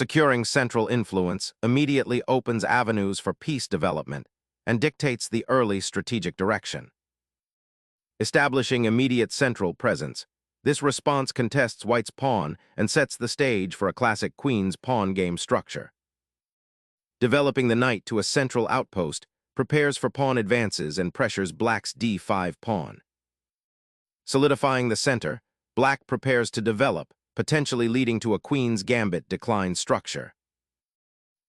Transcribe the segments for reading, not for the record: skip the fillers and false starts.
Securing central influence immediately opens avenues for piece development and dictates the early strategic direction. Establishing immediate central presence, this response contests white's pawn and sets the stage for a classic queen's pawn game structure. Developing the knight to a central outpost prepares for pawn advances and pressures black's d5 pawn. Solidifying the center, black prepares to develop, potentially leading to a Queens-Gambit-Declined structure.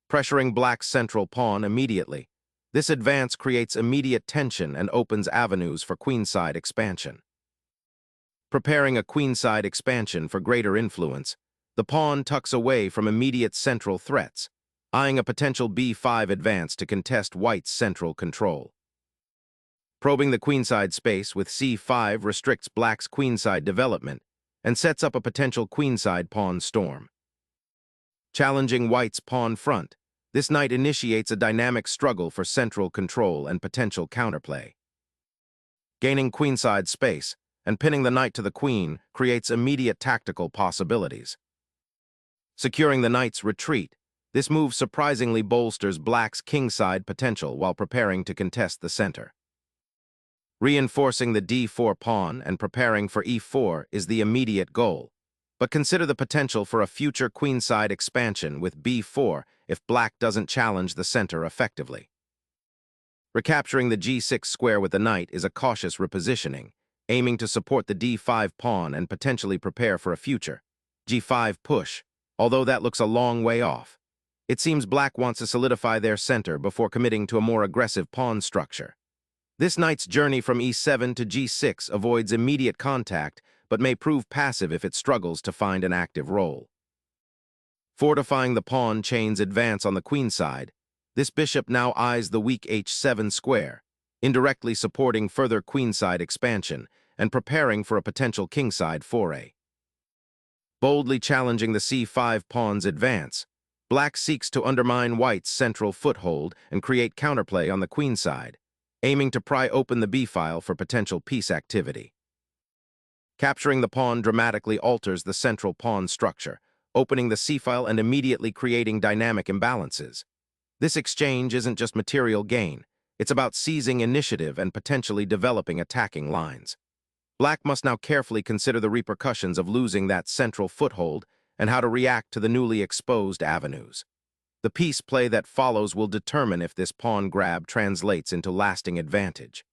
Pressuring black's central pawn immediately, this advance creates immediate tension and opens avenues for queenside expansion. Preparing a queenside expansion for greater influence, the pawn tucks away from immediate central threats, eyeing a potential b5 advance to contest white's central control. Probing the queenside space with c5 restricts black's queenside development and sets up a potential queenside pawn storm. Challenging white's pawn front, this knight initiates a dynamic struggle for central control and potential counterplay. Gaining queenside space and pinning the knight to the queen creates immediate tactical possibilities. Securing the knight's retreat, this move surprisingly bolsters black's kingside potential while preparing to contest the center. Reinforcing the d4 pawn and preparing for e4 is the immediate goal, but consider the potential for a future queenside expansion with b4 if black doesn't challenge the center effectively. Recapturing the g6 square with the knight is a cautious repositioning, aiming to support the d5 pawn and potentially prepare for a future g5 push, although that looks a long way off. It seems black wants to solidify their center before committing to a more aggressive pawn structure. This knight's journey from e7 to g6 avoids immediate contact, but may prove passive if it struggles to find an active role. Fortifying the pawn chain's advance on the queenside, this bishop now eyes the weak h7 square, indirectly supporting further queenside expansion and preparing for a potential kingside foray. Boldly challenging the c5 pawn's advance, black seeks to undermine white's central foothold and create counterplay on the queenside, aiming to pry open the b-file for potential piece activity. Capturing the pawn dramatically alters the central pawn structure, opening the c-file and immediately creating dynamic imbalances. This exchange isn't just material gain, it's about seizing initiative and potentially developing attacking lines. Black must now carefully consider the repercussions of losing that central foothold and how to react to the newly exposed avenues. The piece play that follows will determine if this pawn grab translates into lasting advantage.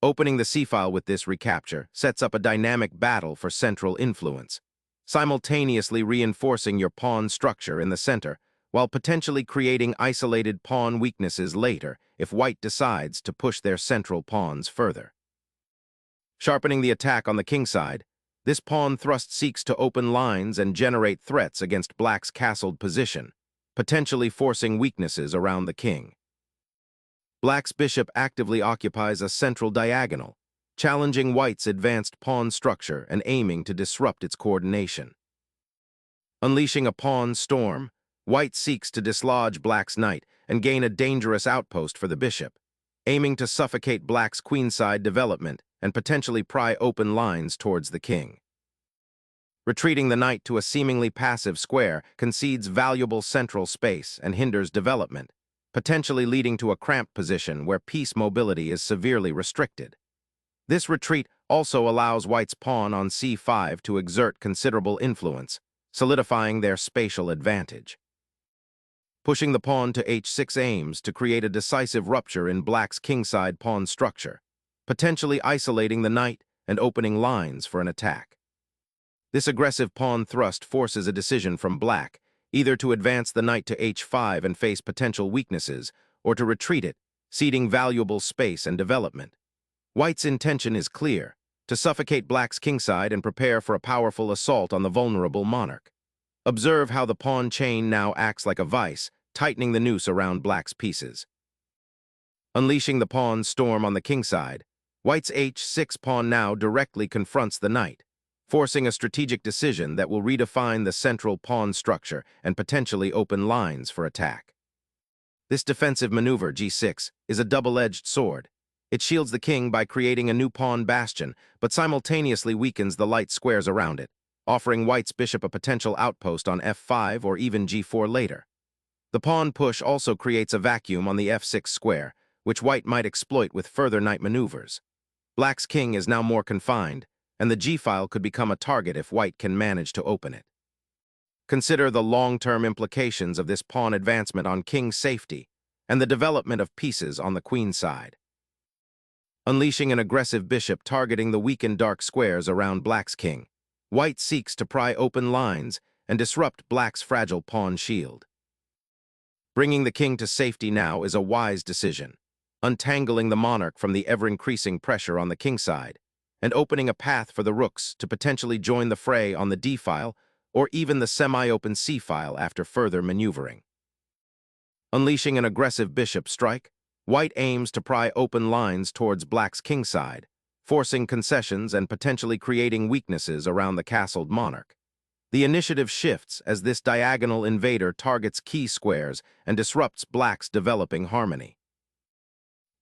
Opening the c-file with this recapture sets up a dynamic battle for central influence, simultaneously reinforcing your pawn structure in the center while potentially creating isolated pawn weaknesses later if white decides to push their central pawns further. Sharpening the attack on the kingside, this pawn thrust seeks to open lines and generate threats against black's castled position, potentially forcing weaknesses around the king. Black's bishop actively occupies a central diagonal, challenging white's advanced pawn structure and aiming to disrupt its coordination. Unleashing a pawn storm, white seeks to dislodge black's knight and gain a dangerous outpost for the bishop, aiming to suffocate black's queenside development and potentially pry open lines towards the king. Retreating the knight to a seemingly passive square concedes valuable central space and hinders development, potentially leading to a cramped position where piece mobility is severely restricted. This retreat also allows white's pawn on c5 to exert considerable influence, solidifying their spatial advantage. Pushing the pawn to h6 aims to create a decisive rupture in black's kingside pawn structure, potentially isolating the knight and opening lines for an attack. This aggressive pawn thrust forces a decision from black, either to advance the knight to h5 and face potential weaknesses, or to retreat it, ceding valuable space and development. White's intention is clear, to suffocate black's kingside and prepare for a powerful assault on the vulnerable monarch. Observe how the pawn chain now acts like a vice, tightening the noose around black's pieces. Unleashing the pawn storm on the kingside, white's h6 pawn now directly confronts the knight, forcing a strategic decision that will redefine the central pawn structure and potentially open lines for attack. This defensive maneuver, g6, is a double-edged sword. It shields the king by creating a new pawn bastion, but simultaneously weakens the light squares around it, offering white's bishop a potential outpost on f5 or even g4 later. The pawn push also creates a vacuum on the f6 square, which white might exploit with further knight maneuvers. Black's king is now more confined, and the g-file could become a target if white can manage to open it. Consider the long-term implications of this pawn advancement on king's safety and the development of pieces on the queen side. Unleashing an aggressive bishop targeting the weakened dark squares around black's king, white seeks to pry open lines and disrupt black's fragile pawn shield. Bringing the king to safety now is a wise decision, untangling the monarch from the ever-increasing pressure on the king side, and opening a path for the rooks to potentially join the fray on the d-file or even the semi-open c-file after further maneuvering. Unleashing an aggressive bishop strike, white aims to pry open lines towards black's king side, forcing concessions and potentially creating weaknesses around the castled monarch. The initiative shifts as this diagonal invader targets key squares and disrupts black's developing harmony.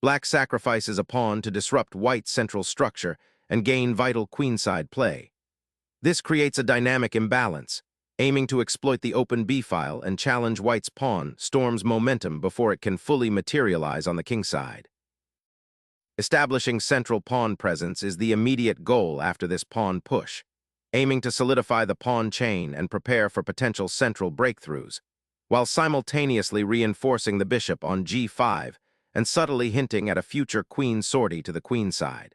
Black sacrifices a pawn to disrupt white's central structure and gain vital queenside play. This creates a dynamic imbalance, aiming to exploit the open b-file and challenge white's pawn storm's momentum before it can fully materialize on the king side. Establishing central pawn presence is the immediate goal after this pawn push, aiming to solidify the pawn chain and prepare for potential central breakthroughs, while simultaneously reinforcing the bishop on g5 and subtly hinting at a future queen sortie to the queen side.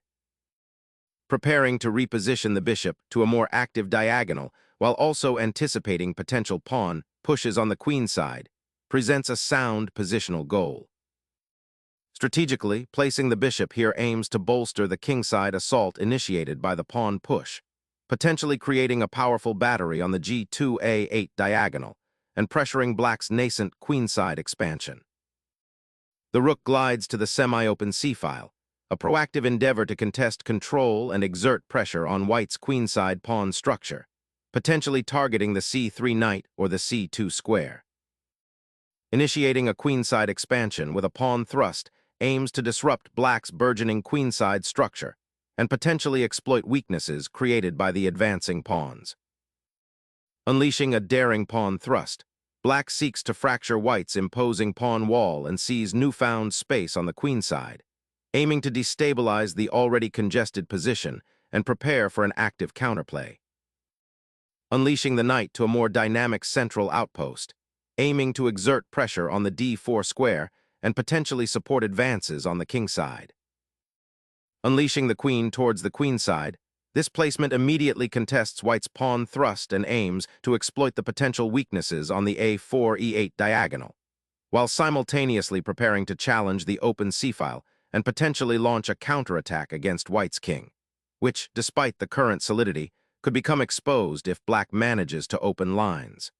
Preparing to reposition the bishop to a more active diagonal while also anticipating potential pawn pushes on the queen side presents a sound positional goal. Strategically, placing the bishop here aims to bolster the kingside assault initiated by the pawn push, potentially creating a powerful battery on the g2a8 diagonal and pressuring black's nascent queenside expansion. The rook glides to the semi-open c-file, a proactive endeavor to contest control and exert pressure on white's queenside pawn structure, potentially targeting the c3 knight or the c2 square. Initiating a queenside expansion with a pawn thrust aims to disrupt black's burgeoning queenside structure and potentially exploit weaknesses created by the advancing pawns. Unleashing a daring pawn thrust, black seeks to fracture white's imposing pawn wall and seize newfound space on the queenside, aiming to destabilize the already congested position and prepare for an active counterplay. Unleashing the knight to a more dynamic central outpost, aiming to exert pressure on the d4 square and potentially support advances on the king side. Unleashing the queen towards the queen side, this placement immediately contests white's pawn thrust and aims to exploit the potential weaknesses on the a4-e8 diagonal, while simultaneously preparing to challenge the open c-file and potentially launch a counterattack against white's king, which, despite the current solidity, could become exposed if black manages to open lines.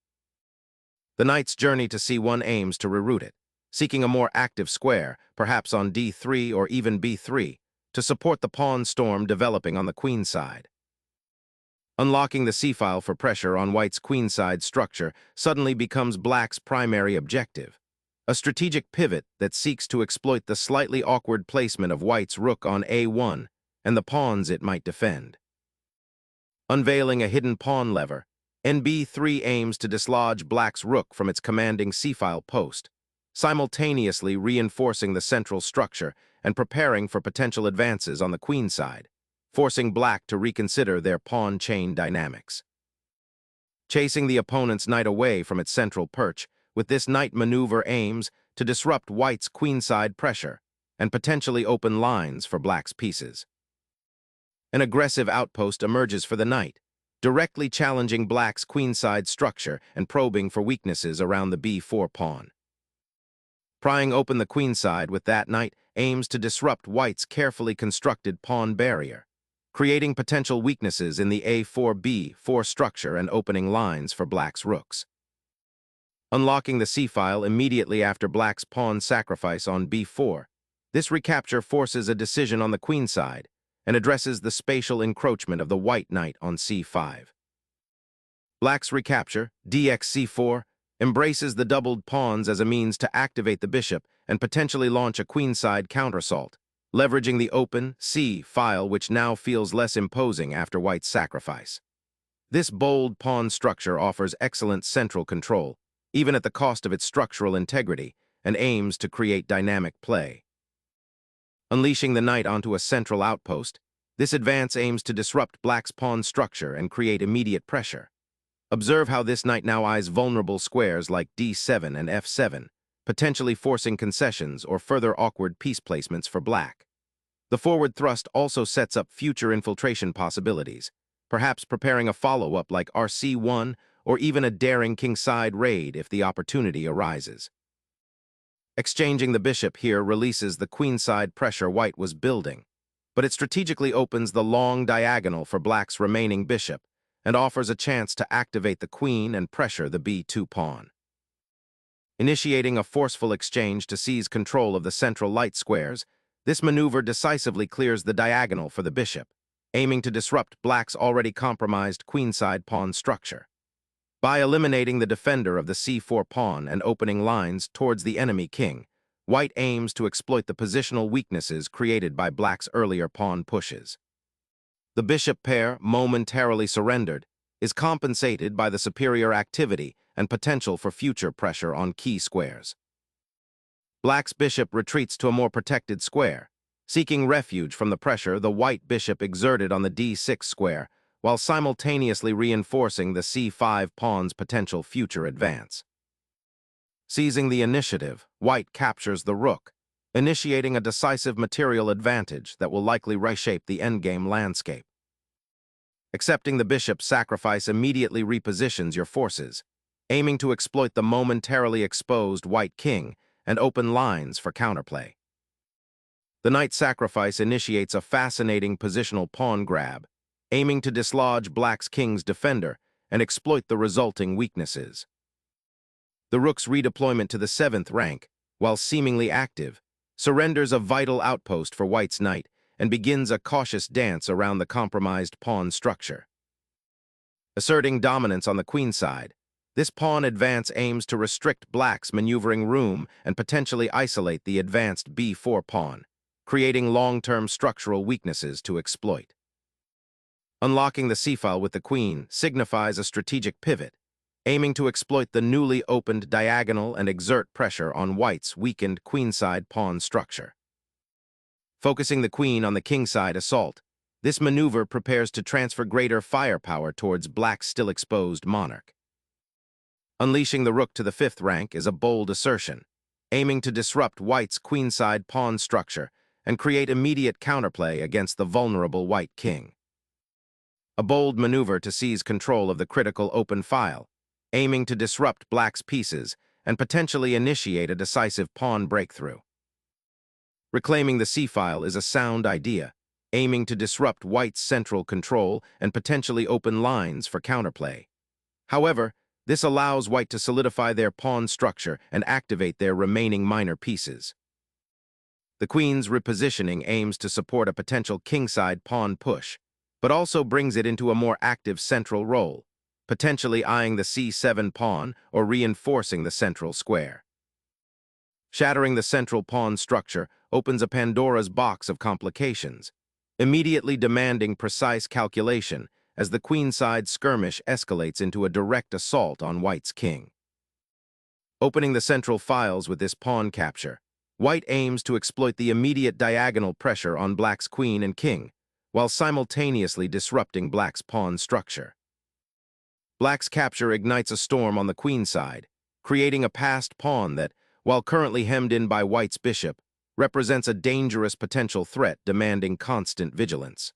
The knight's journey to c1 aims to reroute it, seeking a more active square, perhaps on d3 or even b3, to support the pawn storm developing on the queen side. Unlocking the c-file for pressure on white's queenside structure suddenly becomes black's primary objective, a strategic pivot that seeks to exploit the slightly awkward placement of white's rook on a1 and the pawns it might defend. Unveiling a hidden pawn lever, nb3 aims to dislodge black's rook from its commanding c-file post, simultaneously reinforcing the central structure and preparing for potential advances on the queen side, forcing black to reconsider their pawn chain dynamics. Chasing the opponent's knight away from its central perch, with this knight maneuver aims to disrupt white's queenside pressure and potentially open lines for black's pieces. An aggressive outpost emerges for the knight, directly challenging black's queenside structure and probing for weaknesses around the b4 pawn. Prying open the queenside with that knight aims to disrupt white's carefully constructed pawn barrier, creating potential weaknesses in the a4-b4 structure and opening lines for black's rooks. Unlocking the c-file immediately after black's pawn sacrifice on b4, this recapture forces a decision on the queenside and addresses the spatial encroachment of the white knight on c5. Black's recapture, dxc4, embraces the doubled pawns as a means to activate the bishop and potentially launch a queenside counterassault, leveraging the open c-file which now feels less imposing after white's sacrifice. This bold pawn structure offers excellent central control, even at the cost of its structural integrity, and aims to create dynamic play. Unleashing the knight onto a central outpost, this advance aims to disrupt black's pawn structure and create immediate pressure. Observe how this knight now eyes vulnerable squares like d7 and f7, potentially forcing concessions or further awkward piece placements for black. The forward thrust also sets up future infiltration possibilities, perhaps preparing a follow-up like rc1 or even a daring kingside raid if the opportunity arises. Exchanging the bishop here releases the queenside pressure white was building, but it strategically opens the long diagonal for black's remaining bishop and offers a chance to activate the queen and pressure the b2 pawn. Initiating a forceful exchange to seize control of the central light squares, this maneuver decisively clears the diagonal for the bishop, aiming to disrupt black's already compromised queenside pawn structure. By eliminating the defender of the c4 pawn and opening lines towards the enemy king, white aims to exploit the positional weaknesses created by black's earlier pawn pushes. The bishop pair, momentarily surrendered, is compensated by the superior activity and potential for future pressure on key squares. Black's bishop retreats to a more protected square, seeking refuge from the pressure the white bishop exerted on the d6 square, while simultaneously reinforcing the c5 pawn's potential future advance. Seizing the initiative, white captures the rook, initiating a decisive material advantage that will likely reshape the endgame landscape. Accepting the bishop's sacrifice immediately repositions your forces, aiming to exploit the momentarily exposed white king and open lines for counterplay. The knight sacrifice initiates a fascinating positional pawn grab, aiming to dislodge black's king's defender and exploit the resulting weaknesses. The rook's redeployment to the 7th rank, while seemingly active, surrenders a vital outpost for white's knight and begins a cautious dance around the compromised pawn structure. Asserting dominance on the queenside, this pawn advance aims to restrict black's maneuvering room and potentially isolate the advanced b4 pawn, creating long-term structural weaknesses to exploit. Unlocking the c-file with the queen signifies a strategic pivot, aiming to exploit the newly opened diagonal and exert pressure on white's weakened queenside pawn structure. Focusing the queen on the kingside assault, this maneuver prepares to transfer greater firepower towards black's still exposed monarch. Unleashing the rook to the 5th rank is a bold assertion, aiming to disrupt white's queenside pawn structure and create immediate counterplay against the vulnerable white king. A bold maneuver to seize control of the critical open file, aiming to disrupt black's pieces and potentially initiate a decisive pawn breakthrough. Reclaiming the c-file is a sound idea, aiming to disrupt white's central control and potentially open lines for counterplay. However, this allows white to solidify their pawn structure and activate their remaining minor pieces. The queen's repositioning aims to support a potential kingside pawn push, but also brings it into a more active central role, potentially eyeing the c7 pawn or reinforcing the central square. Shattering the central pawn structure opens a Pandora's box of complications, immediately demanding precise calculation as the queenside skirmish escalates into a direct assault on white's king. Opening the central files with this pawn capture, white aims to exploit the immediate diagonal pressure on black's queen and king, while simultaneously disrupting black's pawn structure. Black's capture ignites a storm on the queenside, creating a passed pawn that, while currently hemmed in by white's bishop, represents a dangerous potential threat demanding constant vigilance.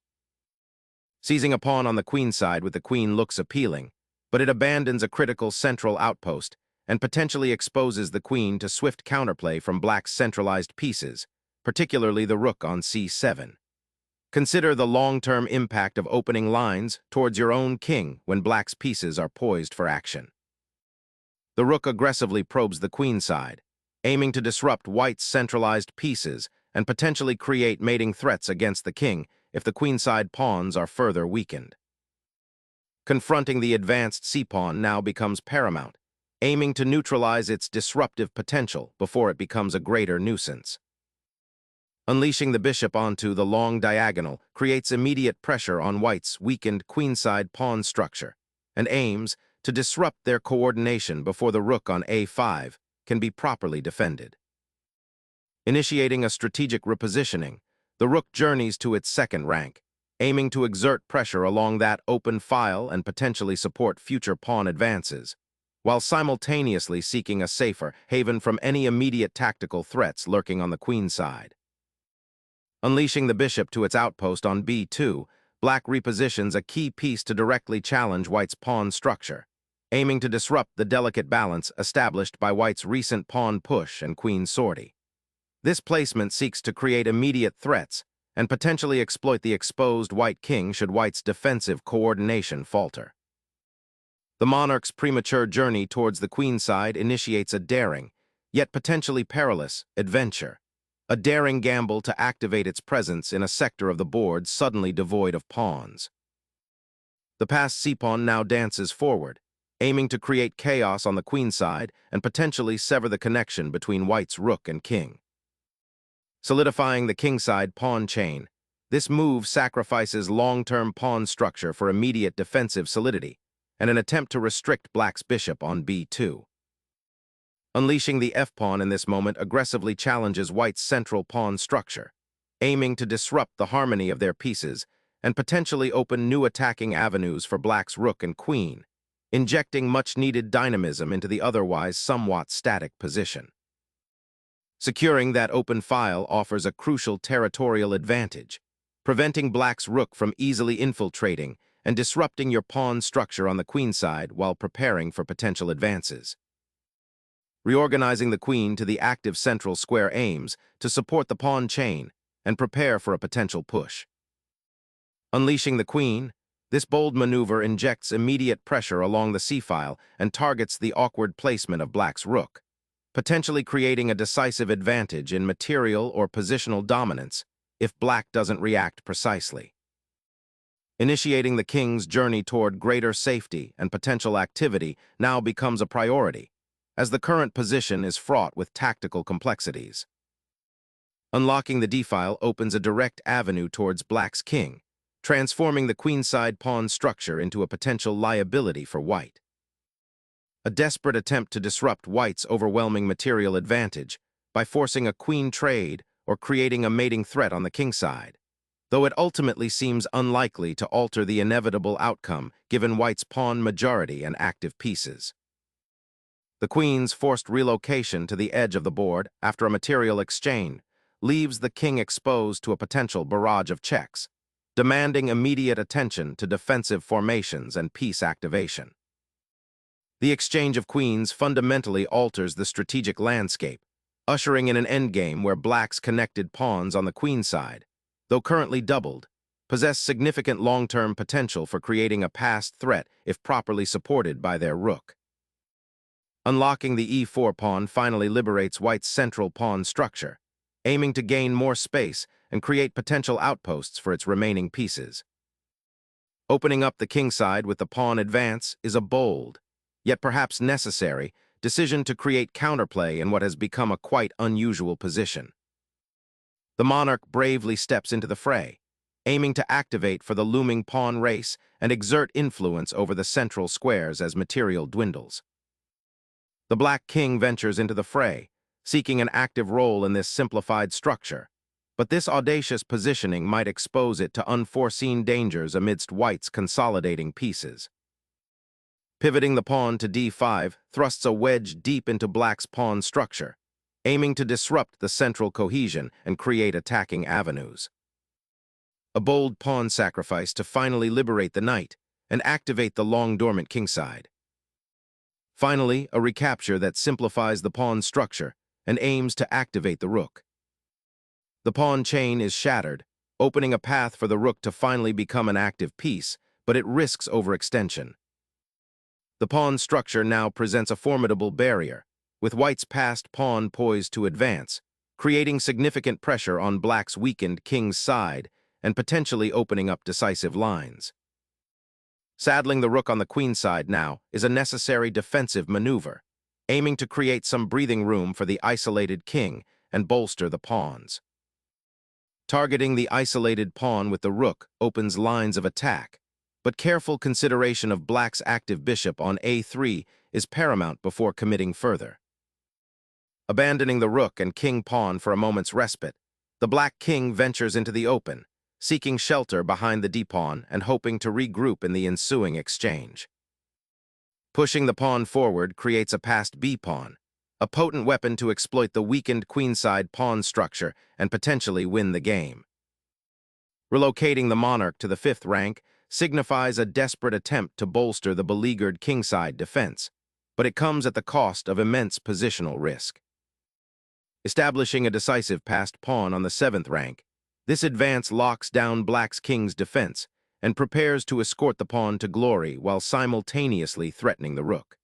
Seizing a pawn on the queenside with the queen looks appealing, but it abandons a critical central outpost and potentially exposes the queen to swift counterplay from black's centralized pieces, particularly the rook on c7. Consider the long-term impact of opening lines towards your own king when black's pieces are poised for action. The rook aggressively probes the queenside, aiming to disrupt white's centralized pieces and potentially create mating threats against the king if the queenside pawns are further weakened. Confronting the advanced c-pawn now becomes paramount, aiming to neutralize its disruptive potential before it becomes a greater nuisance. Unleashing the bishop onto the long diagonal creates immediate pressure on white's weakened queenside pawn structure, and aims to disrupt their coordination before the rook on a5 can be properly defended. Initiating a strategic repositioning, the rook journeys to its second rank, aiming to exert pressure along that open file and potentially support future pawn advances, while simultaneously seeking a safer haven from any immediate tactical threats lurking on the queen side. Unleashing the bishop to its outpost on b2, black repositions a key piece to directly challenge white's pawn structure, aiming to disrupt the delicate balance established by white's recent pawn push and queen sortie. This placement seeks to create immediate threats and potentially exploit the exposed white king should white's defensive coordination falter. The monarch's premature journey towards the queen side initiates a daring, yet potentially perilous, adventure. A daring gamble to activate its presence in a sector of the board suddenly devoid of pawns. The passed c-pawn now dances forward, aiming to create chaos on the queen side and potentially sever the connection between white's rook and king. Solidifying the kingside pawn chain, this move sacrifices long-term pawn structure for immediate defensive solidity and an attempt to restrict black's bishop on b2. Unleashing the f-pawn in this moment aggressively challenges white's central pawn structure, aiming to disrupt the harmony of their pieces and potentially open new attacking avenues for black's rook and queen, injecting much-needed dynamism into the otherwise somewhat static position. Securing that open file offers a crucial territorial advantage, preventing black's rook from easily infiltrating and disrupting your pawn structure on the queen side while preparing for potential advances. Reorganizing the queen to the active central square aims to support the pawn chain and prepare for a potential push. Unleashing the queen, this bold maneuver injects immediate pressure along the c-file and targets the awkward placement of black's rook, potentially creating a decisive advantage in material or positional dominance if black doesn't react precisely. Initiating the king's journey toward greater safety and potential activity now becomes a priority, as the current position is fraught with tactical complexities. Unlocking the d-file opens a direct avenue towards black's king, transforming the queenside pawn structure into a potential liability for white. A desperate attempt to disrupt white's overwhelming material advantage by forcing a queen trade or creating a mating threat on the king side, though it ultimately seems unlikely to alter the inevitable outcome given white's pawn majority and active pieces. The queen's forced relocation to the edge of the board after a material exchange leaves the king exposed to a potential barrage of checks, demanding immediate attention to defensive formations and piece activation. The exchange of queens fundamentally alters the strategic landscape, ushering in an endgame where black's connected pawns on the queen side, though currently doubled, possess significant long-term potential for creating a passed threat if properly supported by their rook. Unlocking the e4 pawn finally liberates white's central pawn structure, aiming to gain more space and create potential outposts for its remaining pieces. Opening up the kingside with the pawn advance is a bold, yet perhaps necessary, decision to create counterplay in what has become a quite unusual position. The monarch bravely steps into the fray, aiming to activate for the looming pawn race and exert influence over the central squares as material dwindles. The Black King ventures into the fray, seeking an active role in this simplified structure, but this audacious positioning might expose it to unforeseen dangers amidst White's consolidating pieces. Pivoting the pawn to d5 thrusts a wedge deep into Black's pawn structure, aiming to disrupt the central cohesion and create attacking avenues. A bold pawn sacrifice to finally liberate the knight and activate the long-dormant kingside. Finally, a recapture that simplifies the pawn structure and aims to activate the rook. The pawn chain is shattered, opening a path for the rook to finally become an active piece, but it risks overextension. The pawn structure now presents a formidable barrier, with White's passed pawn poised to advance, creating significant pressure on Black's weakened king's side and potentially opening up decisive lines. Saddling the rook on the queen side now is a necessary defensive maneuver, aiming to create some breathing room for the isolated king and bolster the pawns. Targeting the isolated pawn with the rook opens lines of attack, but careful consideration of black's active bishop on a3 is paramount before committing further. Abandoning the rook and king-pawn for a moment's respite, the black king ventures into the open, seeking shelter behind the d-pawn and hoping to regroup in the ensuing exchange. Pushing the pawn forward creates a passed b-pawn, a potent weapon to exploit the weakened queenside pawn structure and potentially win the game. Relocating the monarch to the 5th rank signifies a desperate attempt to bolster the beleaguered kingside defense, but it comes at the cost of immense positional risk. Establishing a decisive passed pawn on the 7th rank, this advance locks down black's king's defense and prepares to escort the pawn to glory while simultaneously threatening the rook.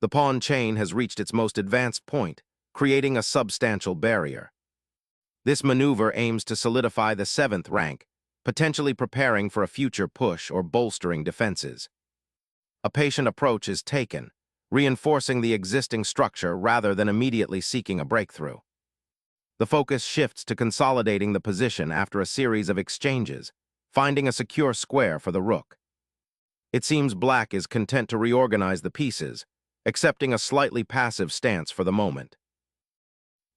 The pawn chain has reached its most advanced point, creating a substantial barrier. This maneuver aims to solidify the 7th rank, potentially preparing for a future push or bolstering defenses. A patient approach is taken, reinforcing the existing structure rather than immediately seeking a breakthrough. The focus shifts to consolidating the position after a series of exchanges, finding a secure square for the rook. It seems black is content to reorganize the pieces, accepting a slightly passive stance for the moment.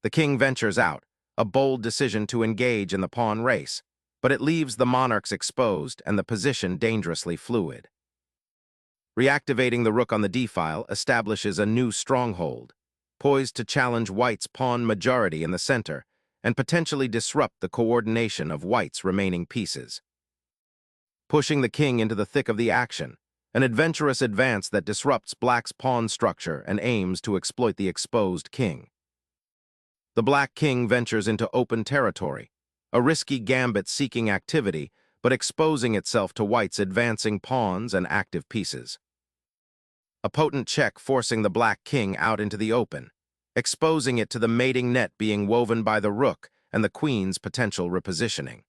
The king ventures out, a bold decision to engage in the pawn race, but it leaves the monarchs exposed and the position dangerously fluid. Reactivating the rook on the d-file establishes a new stronghold, poised to challenge white's pawn majority in the center and potentially disrupt the coordination of white's remaining pieces. Pushing the king into the thick of the action, an adventurous advance that disrupts black's pawn structure and aims to exploit the exposed king. The black king ventures into open territory, a risky gambit-seeking activity, but exposing itself to white's advancing pawns and active pieces. A potent check forcing the black king out into the open, exposing it to the mating net being woven by the rook and the queen's potential repositioning.